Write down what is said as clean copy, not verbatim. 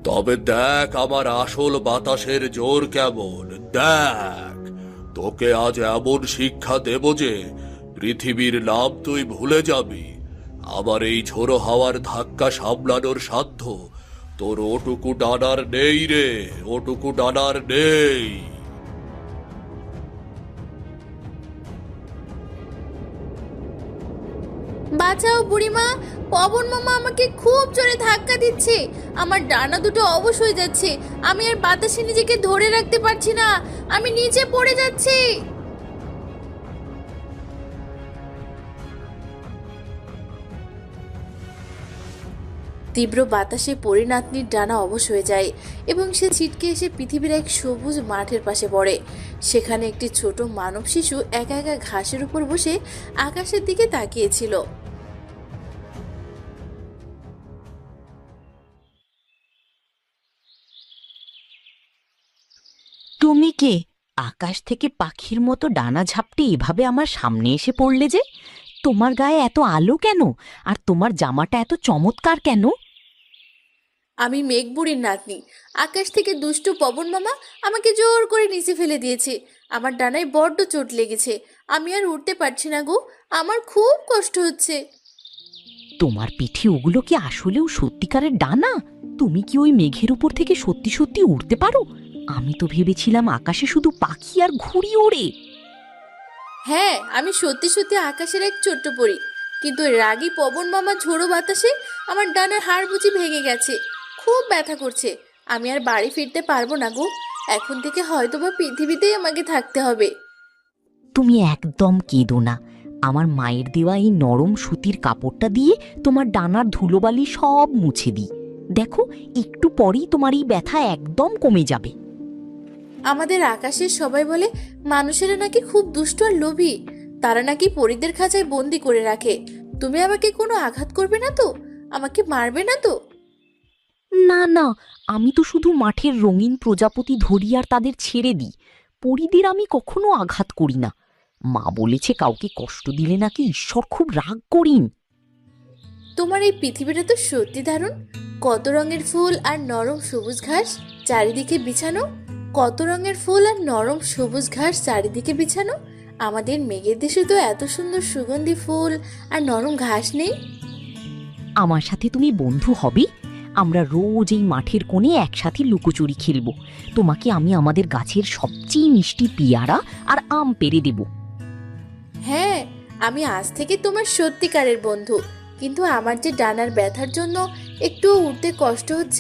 তবে দেখ আমার আসল বাতাসের জোর কেমন। দেখ, তোকে আজ এমন শিক্ষা দেব যে পৃথিবীর নাম তুই ভুলে যাবি। আমার এই ঝোড়ো হাওয়ার ধাক্কা সামলানোর সাধ্য তোর ওটুকু ডানার নেই রে, ওটুকু ডানার নেই। বাঁচাও বুড়িমা, পবন মামা আমাকে খুব জোরে ধাক্কা দিচ্ছে। আমার ডানা দুটো অবশ হয়ে যাচ্ছে। আমি আর বাতাসে নিজেকে ধরে রাখতে পারছি না, আমি নিচে পড়ে যাচ্ছি। তীব্র বাতাসে পরিনাতনির ডানা অবশ হয়ে যায় এবং সে ছিটকে এসে পৃথিবীর এক সবুজ মাঠের পাশে পড়ে। সেখানে একটি ছোট মানব শিশু একা একা ঘাসের উপর বসে আকাশের দিকে তাকিয়েছিল। তুমি কে? আকাশ থেকে পাখির মতো ডানা ঝাপটে এভাবে আমার সামনে এসে পড়লে যে? তোমার গায়ে এত আলো কেন? আর তোমার জামাটা এত চমৎকার কেন? আমি মেঘবুড়ির নাতনি। আকাশ থেকে দুষ্টু পবন মামা আমাকে জোর করে নিচে ফেলে দিয়েছে। আমার ডানায় বড্ড চোট লেগেছে, আমি আর উঠতে পারছি না গো, আমার খুব কষ্ট হচ্ছে। তোমার পিঠে ওগুলো কি আসলেও সত্যিকারের ডানা? তুমি কি ওই মেঘের উপর থেকে সত্যি সত্যি উড়তে পারো? আমি তো ভেবেছিলাম আকাশে শুধু পাখি আর ঘুড়ি ওড়ে। হ্যাঁ, আমি সত্যি সত্যি আকাশের এক ছোট্ট পরী, কিন্তু রাগী পবন মামা ঝোড়ো বাতাসে আমার ডানার হাড় বুঝি ভেঙে গেছে, খুব ব্যথা করছে। আমি আর বাড়ি ফিরতে পারবো না গো, এখন থেকে হয়তোবা পৃথিবীতেই আমাকে থাকতে হবে। তুমি একদম কেঁদো না। আমার মায়ের দেওয়া এই নরম সুতির কাপড়টা দিয়ে তোমার ডানার ধুলোবালি সব মুছে দিই। দেখো, একটু পরেই তোমার এই ব্যথা একদম কমে যাবে। আমাদের আকাশের সবাই বলে মানুষেরা নাকি খুব দুষ্ট আর লোভী, তারা নাকি পরীদের খাঁচায় বন্দি করে রাখে। তুমি আমাকে কোনো আঘাত করবে না তো? আমাকে মারবে না তো? না না, আমি তো শুধু মাঠের রঙিন প্রজাপতি ধরি আর তাদের ছেড়ে দিই। পরীদের আমি কখনো আঘাত করি না। মা বলেছে কাউকে কষ্ট দিলে নাকি ঈশ্বর খুব রাগ করেন। তোমার এই পৃথিবীটা তো সত্যি দারুণ। কত রঙের ফুল আর নরম সবুজ ঘাস চারিদিকে বিছানো, কত রঙের ফুল আর নরম সবুজ ঘাস চারিদিকে বিছানো। আমাদের মেঘের দেশে তো এত সুন্দর সুগন্ধি ফুল আর নরম ঘাস নেই। আমার সাথে তুমি বন্ধু হবে? আমরা রোজ এই মাঠের কোণে একসাথে লুকোচুরি খেলবো। তোমাকে আমি আমাদের গাছের সবচেয়ে মিষ্টি পেয়ারা আর আম পেড়ে দেব। হ্যাঁ, আমি আজ থেকে তোমার সত্যিকারের বন্ধু। কিন্তু আমার যে ডানার ব্যথার জন্য একটু উঠতে কষ্ট হচ্ছে।